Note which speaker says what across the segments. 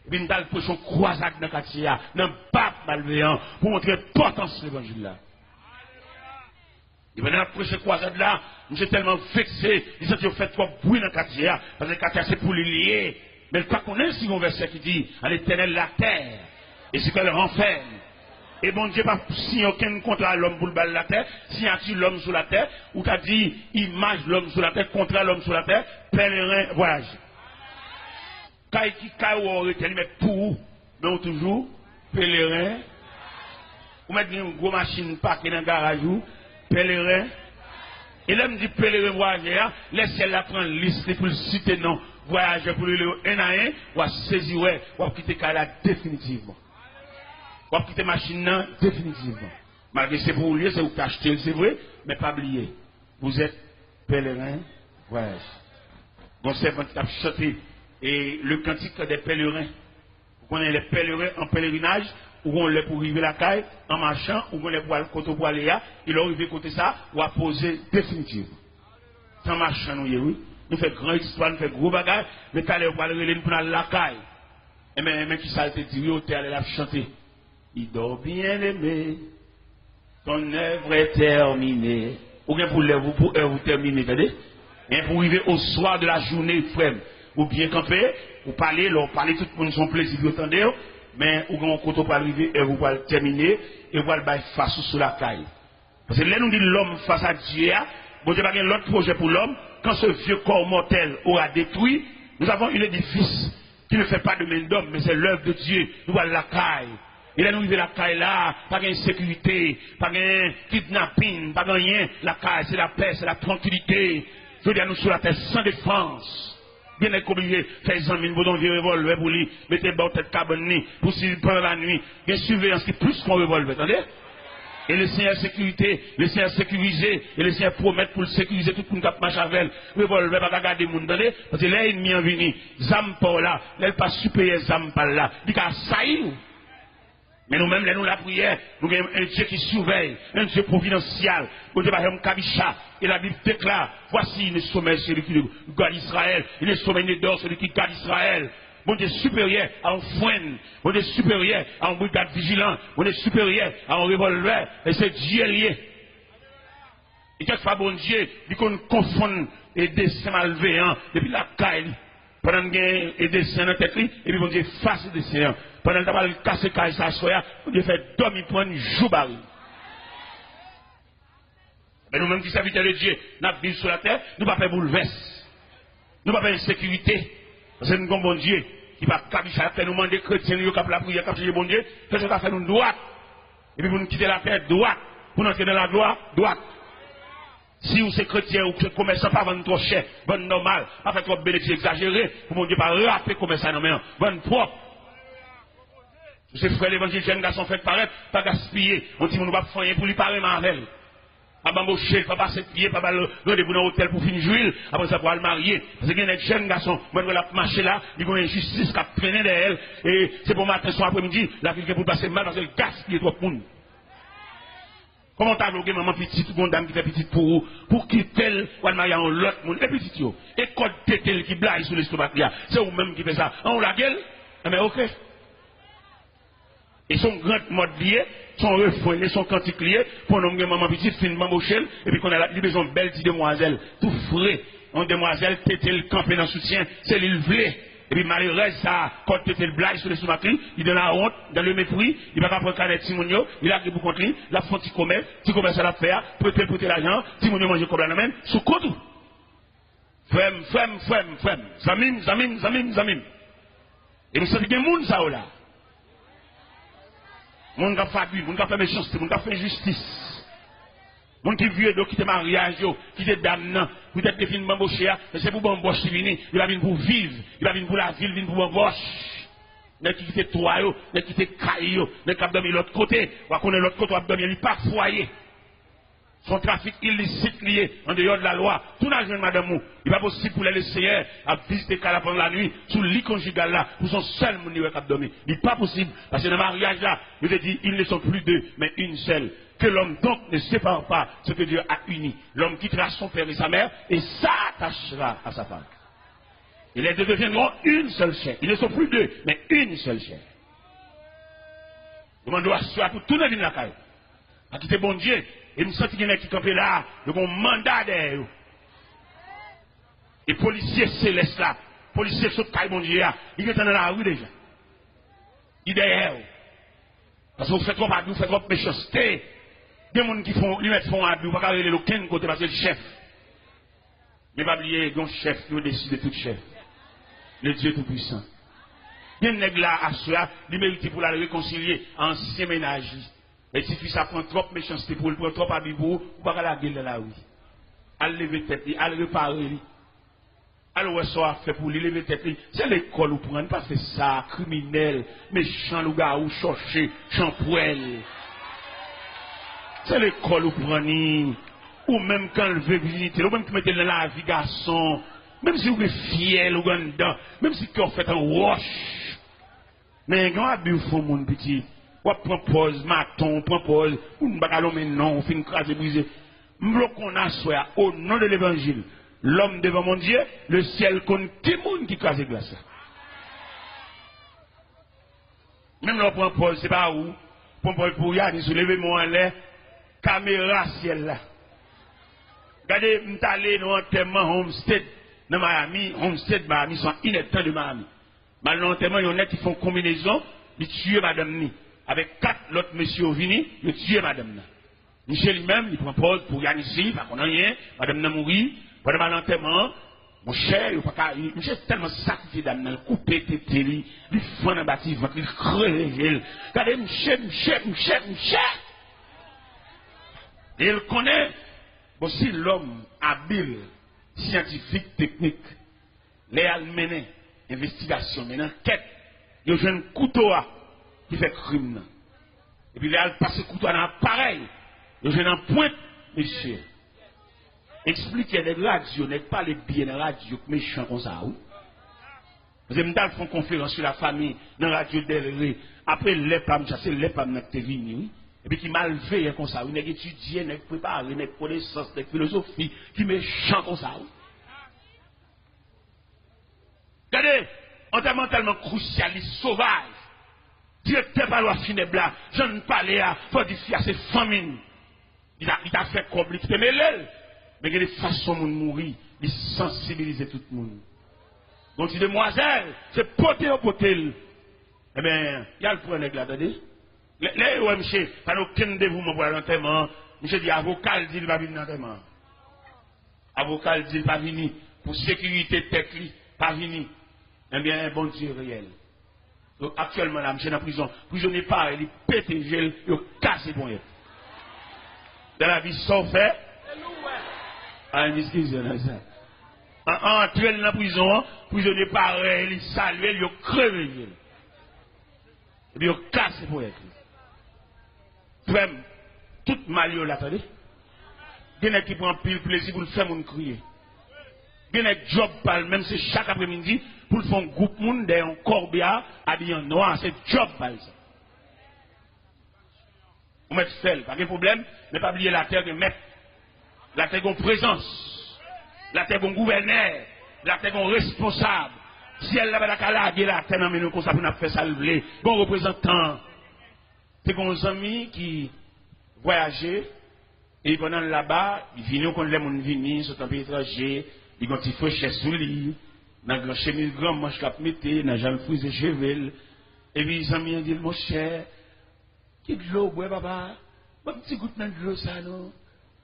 Speaker 1: Et puis nous allons prêcher une croisade dans le quartier, dans le pape malveillant, pour montrer l'importance de l'évangile là. Et pendant la prochaine croisade là, je suis tellement vexé, ils ont fait trop bruit dans le quartier, parce que le quartier c'est pour les lier. Mais le pas qu'on a un verset qui dit, à l'éternel la terre, et ce qu'elle renferme. Et bon Dieu pas signé aucun contrat à l'homme pour le bal de la terre, signature l'homme sur la terre, ou t'as dit image l'homme sur la terre, contrat l'homme sur la terre, pèlerin, voyage. Quand qui ou mais pour, mais toujours, pèlerin, ou mettre une grosse machine parquée dans le garage, pèlerin. Et là, me dit pèlerin voyageur, laissez la prendre liste pour le citer non, voyageur pour le un à un, ou à saisir, ou à quitter Kala définitivement. Ou à quitter machine non, définitivement. Malgré c'est pour lui, c'est vous qui achetez, c'est vrai, mais pas oublier. Vous êtes pèlerin voyageur. Donc c'est quand tu as chanté, et le cantique des pèlerins. Vous connaissez les pèlerins en pèlerinage, où on les pour arriver la caille, en marchant, où on les pour aller côté pour aller là, ils ont arrivé côté ça, ou à poser définitivement. Sans marchant, nous, oui. Nous faisons grande histoire, nous faisons gros bagages, mais quand on va aller pour aller la caille, et même qui ça te dit, oui, tu allé la chanter. Il dort bien aimé, ton œuvre est terminée. Ou bien pour l'œuvre, pour vous terminer, attendez? Et pour arriver au soir de la journée, frère, ou bien camper, ou parler, tout le monde son plaisir, vous entendez? Mais ou quand on peut arriver et vous pouvez terminer et vous allez face sur la caille. Parce que là nous dit l'homme face à Dieu, bon Dieu n'a pas l'autre projet pour l'homme, quand ce vieux corps mortel aura détruit, nous avons un édifice qui ne fait pas de main d'homme, mais c'est l'œuvre de Dieu. Nous allons la caille. Et là nous arrivons la caille là, pas d'insécurité, pas de kidnapping, pas de rien. La caille c'est la paix, c'est la tranquillité. Je veux dire nous sur la terre sans défense. Bien être obligé, faire des amis, vous donnez un revolver pour lui, mettez bas tête cabane, pour s'il prend la nuit, il y a une surveillance qui est plus qu'un revolver, attendez? Et le Seigneur sécurité, le Seigneur sécurisé, et le Seigneur promet pour le sécuriser tout le monde qui marche avec le revolver, pas garder le monde, attendez? Parce que là, l'ennemi en venu, Zampa là, là, pas supérieur Zampa là, il a sailli. Mais nous-mêmes, nous la prière, nous avons un Dieu qui surveille, un Dieu providentiel. Nous avons un Kabisha. Et la Bible déclare, voici le sommet celui qui garde Israël. Il est sommet d'or celui qui garde Israël. Mon Dieu supérieur à un foin. Mon Dieu supérieur à un brigade vigilant. Mon Dieu supérieur à un revolver. Et c'est Dieu lié. Et quelquefois, bon Dieu, dit qu'on confond et dessin malveillant depuis la caille. Pendant qu'il y a des scènes en tête, et puis bon Dieu face des scènes. Pendant que tu as cassé caille sa soya, bon Dieu fait dormir pour un jour baril. Mais nous-mêmes qui serviteurs de Dieu, nous vivons sur la terre, nous ne pouvons pas bouleverser. Nous ne pouvons pas insécurité. Parce que nous avons bon Dieu qui va cabicher la terre, nous demander chrétiens, nous avons la prière, nous avons bon Dieu, faites ce qu'on fait nous droite. Et puis pour nous quitter la terre, droite. Pour nous entrer dans la gloire, droite. Si vous êtes chrétien ou commerçant, pas vendre trop cher, vendre normal, pas faire trop bénéfice exagéré, pour mon Dieu pas rater commerçant, non mais vendre propre. C'est frère l'évangile, jeune garçon fait paraître, pas gaspiller. On dit, on ne va pas faire pour lui parler Marvel. Pas bamboucher, pas passer de pied, pas rendez-vous dans l'hôtel pour finir jouer, après ça pour le marier. Parce qu'il y a des jeunes garçons, moi je vais marcher là, il y a une injustice qui a traîné derrière elle, et c'est pour matin, soir, après-midi, la ville qui pour passer mal parce qu'elle gaspille trop de monde. Comment t'as bloqué maman petite, ou dame qui fait petite pour quitter ou le marier en l'autre monde, et petite yo. Et code tétel qui blague sur l'estomac là, c'est vous-même qui fait ça. On la gueule, mais ok. Et son grand mode lié, son refrain, son cantique lié, pour nous maman petite, fin bambochelle, et puis qu'on a la besoin de belle petite demoiselle, tout frais, une demoiselle tétel campé dans le soutien, c'est l'île. Et puis malheureusement, ça, quand tu fais le blague sur les sous-maquis, il donne la honte, dans le mépris, il va pas prendre canette Simonio, il a que pour contre lui, la font petit commerce à la faire, prêter l'argent, Simonio mange comme la même, sous côté. Femme, zamim. Et nous savons que les gens ça là. Les gens qui font abus, les gens qui font méchanceté, les gens qui font injustice. Les gens qui viennent quitter mariage, qui te damnent, vous êtes des films bambochés, c'est pour bamboche qui vient, il va venir pour vivre, il va venir pour la ville, il va venir pour bamboche. Ne quittez toi, ne quittez caillou, ne cap dormir l'autre côté, ou à connaître l'autre côté, ou à dormir, il pas foyer. Son trafic illicite lié en dehors de la loi, tout n'a jamais madame, il n'est pas possible pour les laisser à visiter Kala pendant la nuit, sous le lit conjugal là, pour son seul monde qui a dormi. Il n'est pas possible, parce que dans le mariage là, je te dis, ils ne sont plus deux, mais une seule. Que l'homme donc ne sépare pas ce que Dieu a uni. L'homme quittera son père et sa mère et s'attachera à sa femme. Et les deux deviendront une seule chair. Ils ne sont plus deux, mais une seule chair. Je dois assurer pour tout le monde dans la caille. À quitter bon Dieu. Et me sens qu'il y en a qui campent là, ils ont un mandat derrière. Et policiers célestes là, policiers sur le caille bon Dieu, ils sont dans la rue déjà. Ils sont derrière. Parce que vous faites trop abus, vous faites trop méchanceté. Des gens qui font, ils font abus, vous ne pouvez pas aller l'aucun côté parce que le chef. Mais pas oublier, un chef qui décide de tout chef. Le Dieu Tout-Puissant. Il y a un nègre là à soi, il mérite pour la réconcilier, ancien ménage. Et si ça prend trop de méchanceté pour le prendre trop à bibou, vous ne pouvez pas la gueule dans la rue. Allez lever tête, allez réparer. Alors, ouais, ça a fait pour lui lever tête. C'est l'école où prendre, pas c'est ça, criminel, méchant, le gars, ou chercher, champoil. C'est l'école où prendre, ou même quand il veut visiter, ou même qui mettez dans la vie, garçon, même si vous êtes fier, ou dedans, même si vous faites un roche. Mais quand vous avez un mon petit, vous prenez pause, maton, prend pause, ou ne pas mais non, on fait une crase brisée. Nous qu'on a soit au nom de l'évangile. L'homme devant mon Dieu, le ciel compte tout le monde qui crase glace. Même là, on prend c'est pas où. Pour y aller, se lever mon l'air, caméra ciel là. Regardez, je suis allé dans l'enterrement Homestead, dans Miami, Homestead, Miami, sont ineptants de Miami. Dans l'enterrement, il y en a qui font combinaison, ils tuent madame Ni. Avec 4 autres messieurs venus, ils tuent madame Ni. Michel lui-même, il prend pause pour y aller ici, pas qu'on a rien, madame Ni mourit. Pendant l'enterrement, mon cher, il est tellement sacrifié d'âme, il coupe tété, il fait un bâtiment, il crée. Regardez, Michel. Et il connaît aussi l'homme habile, scientifique, technique, les mené investigation, une enquête, il y a un couteau qui fait crime. Et puis il a passé couteau dans l'appareil, il y a un point, monsieur. Expliquez les radios, n'est pas les bien de radio méchants comme ça. Vous avez fait une conférence sur la famille dans la radio d'Elré. Après, les femmes, c'est les femmes qui sont venues. Et puis qui mal fait comme ça. Vous avez étudié, vous avez préparé, vous avez connaissance, vous avez philosophie, qui méchant comme ça. Regardez, enterrement tellement crucialiste, sauvage. Directeur par la funèbre là, je ne parlais à, faut dire à ses familles. Il a fait compliquer, mais l'aile. Mais il y a des façons de mourir, de sensibiliser tout le monde. Donc, si demoiselle, c'est poter au potel. Eh bien, il y a le point de là, attendez. Là, ouais, monsieur, pas aucun dévouement pour l'enterrement. Monsieur dit, avocat, dit, il va venir l'enterrement. Avocat, dit, il va venir. Pour sécurité technique, pas venir. Eh bien, bon Dieu réel. Donc, actuellement, là, monsieur, dans la prison, prisonnier pas, il pète le gel, il casse bon. Dans la vie, sans fait. Ah, excusez-moi, ça. Entrer dans la prison, prisonnier pareil, il salue, il crève. Et puis, il casse pour être. Tout mal, là, attendez. Il y a qui prend pile plaisir pour le faire mon crier. Il y a des job, même c'est chaque après-midi, pour le faire un groupe monde, un corbia, habillé en noir, c'est job, ça. On met seul, pas de problème, mais pas oublier la terre de mettre. La terre est présence, la terre est gouverneur, la terre est responsable. Si elle n'a pas la calage, la terre n'a comme ça pour nous faire salver. Bon représentant, c'est un ami qui voyageait, et pendant là-bas, il vient quand les gens viennent, sont un pays étranger, ils ont des fraîcheurs sous lui, dans le grand chemise grand manche cap mété, dans le frisé chevel, et puis les amis ont dit, mon cher, qui de l'eau, ouais, papa, un petit goutte de l'eau, ça, non?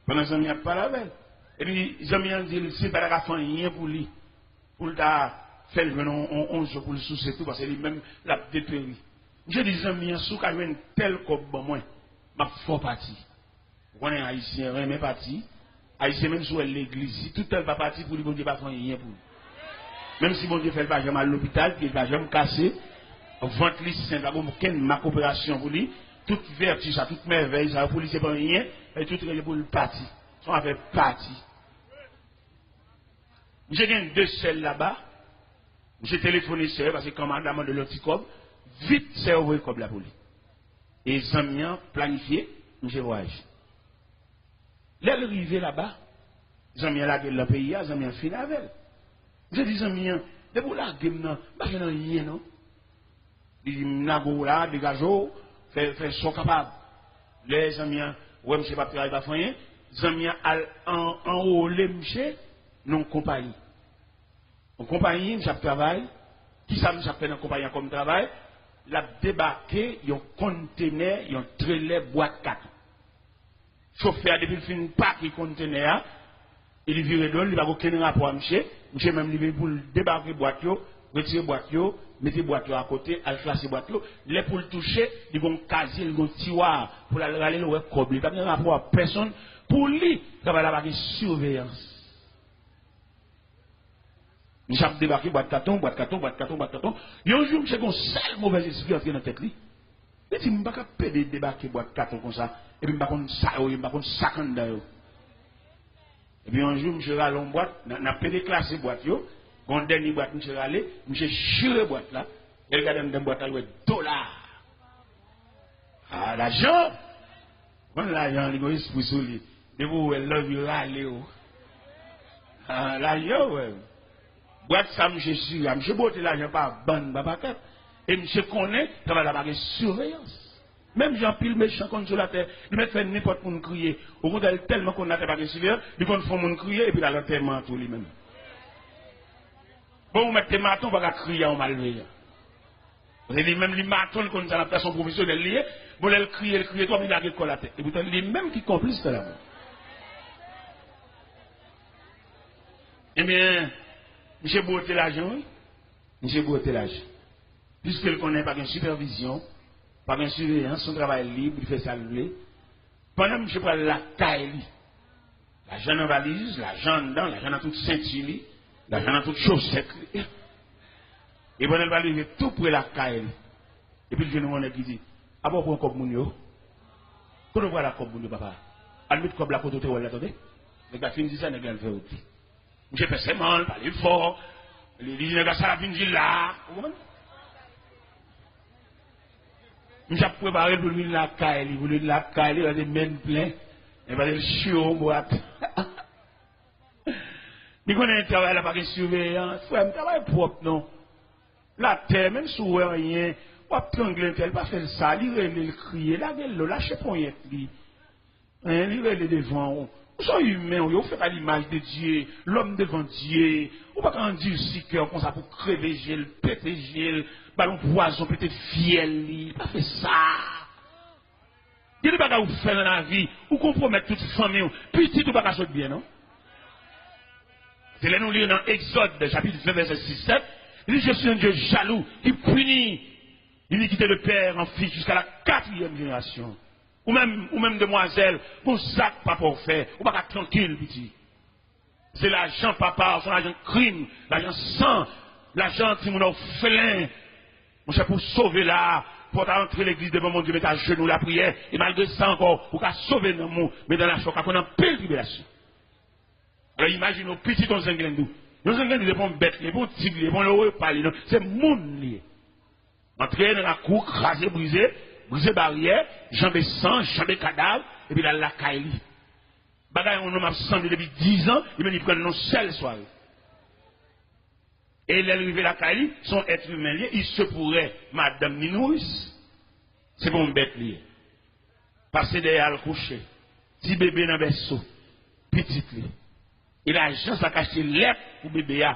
Speaker 1: Pendant que les amis pas la veille. Et puis, les amis ont dit, c'est pas la fin, rien pour lui. Pour le faire le 11 jours pour le soucier tout, parce que lui-même l'a dépéri. J'ai dit, les amis, sous qu'il y a une telle comme moi, ma fort parti. On est haïtien, mais parti. Haïtien, même sur l'église, si tout le pas parti pour lui, bon Dieu, pas faire rien pour lui. Même si bon Dieu fait le pas jamais à l'hôpital, qu'il va jamais casser, ventre lui, c'est ma coopération pour lui, toute vertu, ça, toute merveille, ça, pour lui, c'est pas rien. Et tout est pour le parti. On avait parti. J'ai gagné 2 selles là-bas. J'ai téléphoné seul parce que commandement de l'Anticob, vite c'est ouvert comme la police. Et les amis ont planifié, j'ai voyagé. L'arrivée là-bas, les amis ont la gueule le pays, les amis ont fini avec elle. J'ai dit, les amis, de pour la game, non, pas rien, non. Il n'a là, dégageau, fait son capable. Les amis, ouais, monsieur, pas travailler, pas rien. Les amis, en haut, les monsieur, non compagnie. En compagnie, monsieur travail. Qui ça, monsieur fait dans compagnie comme travail? La débarqué, il y a un conteneur, il y a un trailer boîte 4. Chauffeur, depuis le fin, pas qui conteneur, il vire d'eau, il va aucun rapport à monsieur. Monsieur même livré pour débarquer boîte, retirer boîte, mettre boîte à côté, aller classer boîte. Les pour le toucher, ils vont caser, ils vont tiroir pour aller le cob. Il n'y a pas de rapport à personne. Pour lui, ça va avoir une surveillance. Nous avons débarqué boîte carton, boîte carton, boîte carton, boîte carton. Il y a un jour, j'ai un seul mauvais esprit entré dans la tête. Il dit, je ne peux pas débarquer boîte carton comme ça. Et puis, je ne peux pas sac en dedans. Et puis, un jour, je suis allé en boîte, je n'ai pas classé boîte. Quand dernier boîte, je suis allé, je suis chiré boîte là. Et regardez dans la boîte, il y a $. Ah, l'argent. Quand l'argent, il y a un esprit sur lui. Et vous, elle love you, allez. Ah, l'argent, ouais. Boîte ça, monsieur sûr, monsieur botte l'argent par bande, papa. Et monsieur connaît, ça va avoir une surveillance. Même Jean-Pile méchant contre la terre, il met fait n'importe où crier. Au bout d'elle tellement qu'on n'a pas de surveillance, il faut faire crier et puis là, l'enterrement tout lui-même. Bon, vous mettez maton, on va crier en malveillant. Vous avez même les matons qu'on a la personne professionnelle liée, vous allez crier, toi, il a quelque la tête. Et vous avez les mêmes qui complices de la mort. Eh bien, monsieur Beauté l'argent, monsieur Beauté l'argent. Puisqu'il connaît pas une supervision, pas une surveillance, son travail libre, il fait ça lui. Pendant que monsieur prend la caille, l'argent dans la valise, l'argent dedans, l'argent dans toute ceinture, l'argent dans toute chaussette. Et pendant qu'il va arriver tout près la caille. Et puis le jeune qui dit, ah bon, pour un cop mounio, quand on voit la cop mounio, papa, à lui, comme la côte de l'attendez, les gars finissent ça, les gars le font aussi. Je fais ses mal, parler fort. Les gens ça la finir là. Je préparé pour lui la caille, pour lui la caille, il va des mains pleines, il va des chiots en boîte. Mais quand on a un travail là, pas de surveillance, il faut un travail propre, non. La terre, même si on n'a rien, on va trangler, il va faire ça, il va le crier, là, il va lâcher pour y être. Il va le devant. Nous sommes humains, on ne fait pas l'image de Dieu, l'homme devant Dieu. On ne peut pas dire si cœur comme ça pour crever gel, péter gel, ballon poison, péter fiel. Il n'a pas fait ça. Il n'y a pas de faire dans la vie, ou compromettre toute famille, petit ou pas de bien, non? C'est là nous lisons dans Exode, chapitre 20, verset 6-7. Il dit, je suis un Dieu jaloux, qui punit l'iniquité de père en fils jusqu'à la 4e génération. Ou même demoiselle, pour ça pas pour faire, ou pas tranquille, petit. C'est l'argent papa, son argent crime, l'argent sang, l'argent qui mon orphelin. Mon cher, pour sauver là, pour entrer l'église devant mon Dieu, mettre à genoux la prière, et malgré ça encore, pour qu'à sauver dans mon, mais dans la choc, qu'on a pile tribulation. Alors imaginez, nos petits on s'englendou. Nous s'englendou, les bons bêtes, les bons tigres, les bons l'eau parler, c'est monde lié. Entrer dans la cour, craser, briser barrière, jambes sang, jambes cadavre, et puis là, la caille. Bagaille, on m'a semblé depuis 10 ans, il me prend une seule soirée. Et l'arrivée la caille, son être humain lié, il se pourrait, madame Ninouis, c'est bon bête lié. Passer derrière le coucher, petit bébé dans le berceau, petit lié. Et l'argent, ça cache l'air pour bébé,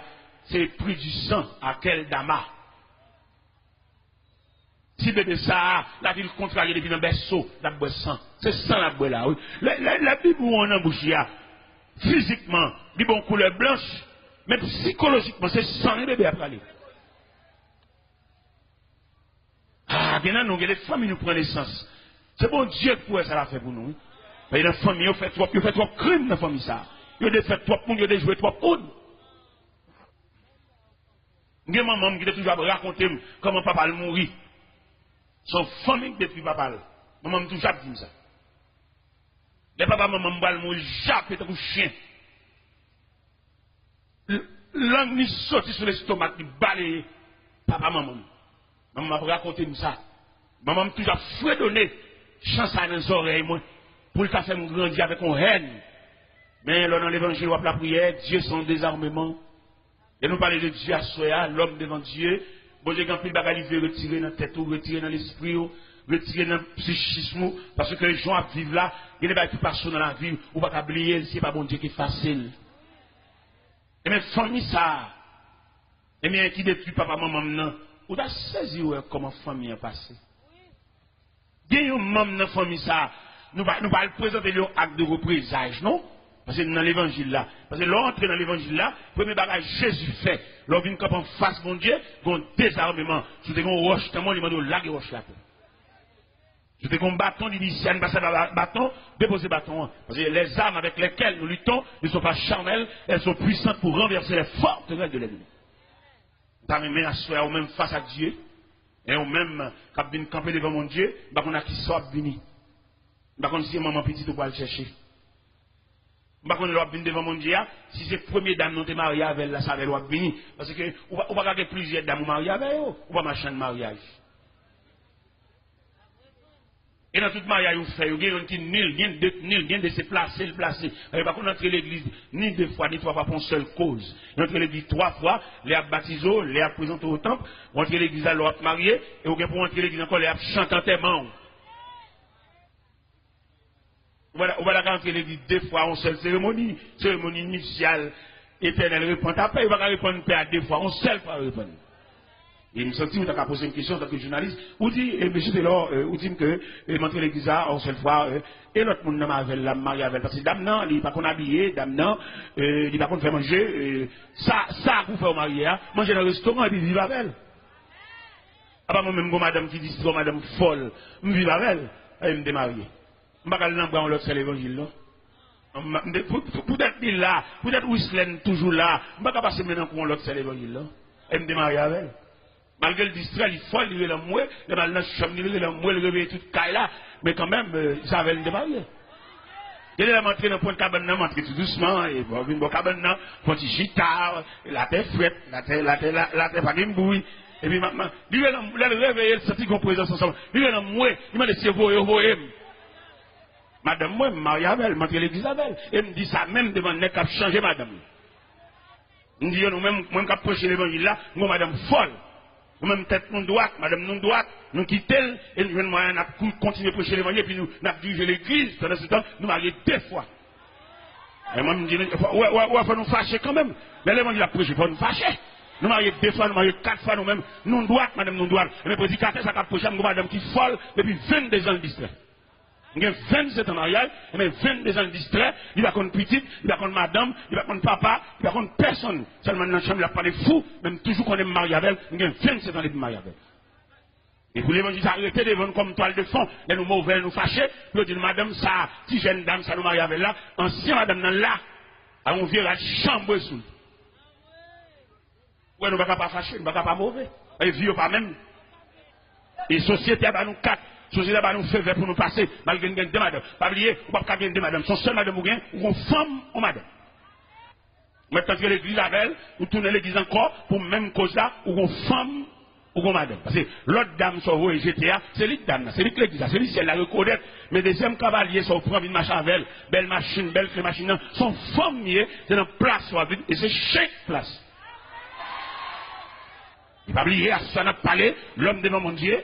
Speaker 1: c'est le prix du sang à quel dama. Si bébé ça, la ville contrariée depuis dans le berceau, la boue sang. C'est sang la boue là, oui. La Bible où on embouche, physiquement, il bon couleur blanche, mais psychologiquement, c'est sang le bébé après aller. Ah, bien nous, les familles nous prennent l'essence. C'est bon Dieu pour ça l'a fait pour nous. Mais la famille, il fait trop crimes dans la famille ça. Il a fait trop monde, il a joué trop monde. Il y a maman qui a toujours raconté comment papa le mourit. Son famille depuis papa. Maman m'a toujours dit ça. Les papa maman m'a mourir, jappé comme chien. Langue ni sorti sur l'estomac, ni balayé. Papa maman. Maman m'a raconté ça. Maman m'a toujours fredonné, chance à les oreilles, moi, pour le faire grandir avec une haine. Mais là, dans l'évangile, on la prière, Dieu sans désarmement. Et nous parlons de Dieu à soi, l'homme devant Dieu. Bon Dieu, quand il va retirer dans la tête, retirer dans l'esprit, retirer dans le psychisme, parce que les gens vivent là, il n'y a pas de passion dans la vie, ou pas oublier, c'est pas bon Dieu qui est facile. Et bien, famille ça, et bien, qui détruit papa, maman, non, ou t'as saisi comment famille a passé. Il y a un membre dans la famille ça, nous allons présenter un acte de représailles, non? Parce que dans l'évangile là, parce que l'entrée dans l'évangile là, le premier bagage Jésus fait, l'on vient en face mon Dieu, un désarmement, sur des roches, tellement il m'a dit, laguer roche là. Je te un bâton, il dit, si on passe à bâton, déposez bâton. Parce que les armes avec lesquelles nous luttons ne sont pas charnelles, elles sont puissantes pour renverser les forteresses de l'ennemi. Nous avons mis à soi, ou même face à Dieu, et ou même, quand on camper devant mon Dieu, on a qui sort venu. On si maman petite, on va le chercher. On va venir devant mon Dieu, si c'est première dame nous te marié avec elle, ça va venir. Parce que, on va regarder plusieurs dames mariées avec eux, on va marcher de mariage. Et dans tout mariage, vous faites, vous avez nul, de se placer, le placer. Par contre, entrer l'église, ni deux fois, ni trois fois pour une seule cause. Entrer l'église trois fois, les a baptisés, les a présentés au temple, entrer l'église à l'autre marié, et vous pour entrer l'église encore, les a chanté en témoin. Voilà, on va entrer l'église deux fois en seule cérémonie initiale, éternelle, répondre. Après, il va répondre à deux fois, en seule fois répondre. Et me sentis, on t'a posé une question en tant que journaliste, ou dit, monsieur Delors, ou dit que, m'entrer l'église en seule fois, et l'autre monde n'a avec la mariée avec, parce que dame non, il n'est pas qu'on habillé, dame non, il n'est pas qu'on fait manger, ça, vous faites au marié, manger dans le restaurant et puis vivre avec elle. Ah bah, moi-même, madame qui dit, c'est madame folle, me vivre avec elle, et me démarier. Je ne vais pas aller dans l'autre, c'est l'évangile, là. Peut-être là, peut-être Whistler toujours là, je ne vais pas passer maintenant pour l'autre, c'est l'évangile, là, et me démarier avec elle. Malgré le distrait, il faut lever la mouée, le mal dans le chambre, il lever la mouée, le réveiller toute caille là, mais quand même, ça avait le démarrer. Il est montré dans le point de cabane, montré tout doucement, et bon, une bonne cabane, un petit chitard, la terre frette, la terre pas d'une bouille, et puis maintenant, il le réveiller, il sentit qu'on présence ensemble, il est dans le mouée, il m'a dit, c'est voyez. Madame, moi, Marie-Abel, montré l'église Abel, et me dit ça même devant le cap changer madame. Il me dit, nous-mêmes, moi, qui approche l'évangile là, moi, madame folle. Nous-mêmes, tête non droite, madame non droite, nous quittons, et nous venons continuer à prêcher l'évangile, puis nous dirigeons l'église. Pendant ce temps, nous marions deux fois. Et moi, je me dis, il faut nous fâcher quand même. Mais l'évangile a prêché, il faut nous fâcher. Nous marions deux fois, nous marions quatre fois nous-mêmes, non droite, madame non droite. Et le prédicateur, ça a prêché à madame qui est folle depuis 22 ans de distrait. Il y a 27 ans en mariage, mais 22 ans de distrait, il va contre petite, il va contre madame, il va contre papa, il va contre personne. Seulement dans la chambre, il n'a pas de fou, même toujours qu'on est marié avec elle, il y a 27 ans de mariage avec elle. Et pour l'évangile, arrêtez de vendre comme toile de fond, et nous mauvais, nous fâcher, nous dire, madame, ça, si jeune dame, ça nous marie avec là, ancien madame, là, à on vient la chambre sous. Ouais, nous ne pouvons pas fâcher, nous ne pouvons pas mauvais. Et vieux pas même. Et société, bah, nous quatre. Société là nous fait pour nous passer, malgré une gagne de madame. Pas oublier, ou pas gagner de madame. Son seul madame ou bien, ou une femme ou madame. Maintenant que l'église avec, ou tourner l'église encore, pour même cause là, ou une femme ou une madame. Parce que l'autre dame sur vous et GTA, c'est l'autre dame, c'est l'église, c'est l'église, elle la reconnaît. Mais deuxième cavalier, sur prend une machine avec elle, belle machine, son femme, c'est dans place sur la vie, et c'est chaque place. Il va oublier, à ça n'a pas parlé, l'homme devant mon Dieu.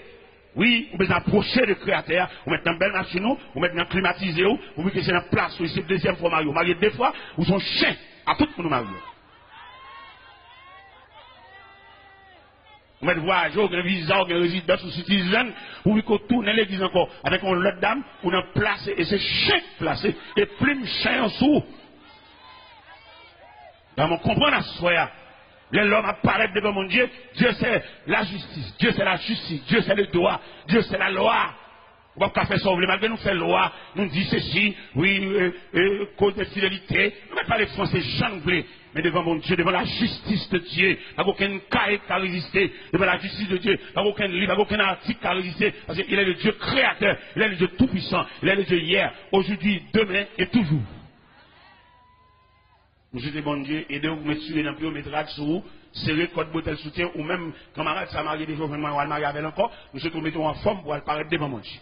Speaker 1: Oui, vous pouvez approcher le créateur, vous mettez dans belle machine, vous mettez dans climatisé, vous mettez c'est dans place, c'est la deuxième fois marié, vous mariez deux fois, vous sont chiens à tout le monde marié. Vous mettez voyage, vous avez visa, vous avez résidence, vous citoyen, vous pouvez tourner l'église encore avec une autre dame, vous avez placé, et c'est chien placé, et plume chien en dessous. Donc, on comprend la soya. L'homme apparaît devant mon Dieu, Dieu c'est la justice, Dieu c'est la justice, Dieu c'est le droit, Dieu c'est la loi. On va pas faire ça, malgré nous faire loi, nous dit ceci, oui, cause de fidélité, nous ne mettons pas les Français changlés, mais devant mon Dieu, devant la justice de Dieu, pas aucun cahier qui a résisté, devant la justice de Dieu, pas aucun livre, pas aucun article qui a résisté, parce qu'il est le Dieu créateur, il est le Dieu tout-puissant, il est le Dieu hier, aujourd'hui, demain et toujours. Monsieur de bon Dieu, aidez-vous, messieurs, dans le métrage sur vous, serrez code bouteille soutien, ou même, camarade, ça marié des jours, vraiment, on va marier avec encore, monsieur, nous mettons en forme pour apparaître devant mon Dieu.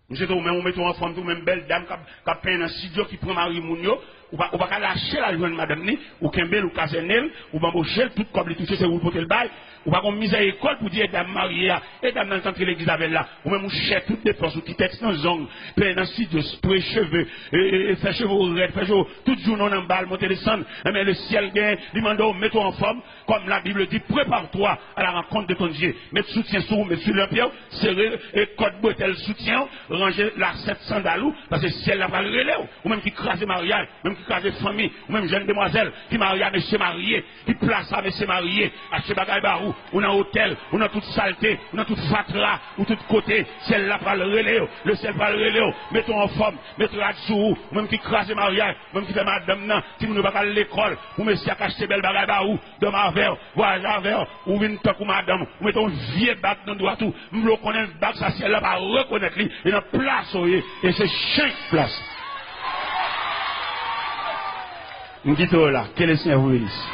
Speaker 1: Monsieur, nous mettons en forme, tout même belle dame, qui a peint dans studio, qui prend Marie Mounio, ou pas lâcher la journée madame ni, ou kembel ou casenel, ou bamboucher tout comme les toucher c'est vous porter le bail, ou pas comme mise à école pour dire dame mariée, et dame dans le temps que l'église avait là, ou même cher toutes les forces, ou qui texte dans zong, plein dans site de spray cheveux, et faire cheveux raides, faire cheveux, tout jour non en balle, monter descendre, mais le ciel gagne, demande mets-toi en forme, comme la Bible dit, prépare-toi à la rencontre de ton Dieu, mets soutien sur vous, mets sur le pied, serré, et code bretelle soutien, ranger la 700 dalou, parce que ciel la va le relais, ou même qui crase mariage, même qui crase famille, ou même jeune demoiselle, qui marie à monsieur marié, qui place à monsieur marié, acheter bagaille barou, ou dans hôtel, ou dans toute saleté, ou dans toute fatra, ou tout côté, ciel la va le relais, le ciel va le relais, mettons en forme, mettons là dessous, ou même qui crase mariage, même qui fait madame nan, si vous ne pas à l'école, ou monsieur a acheté belle bagaille barou, de ma verre, voyage vers, ou une toque ou madame, ou mettons vieux bac dans droit tout, m'le connaît bac, ça ciel la va reconnaître lui, et dans place, et c'est chaque place. Nous dit là, que le Seigneur vous bénisse.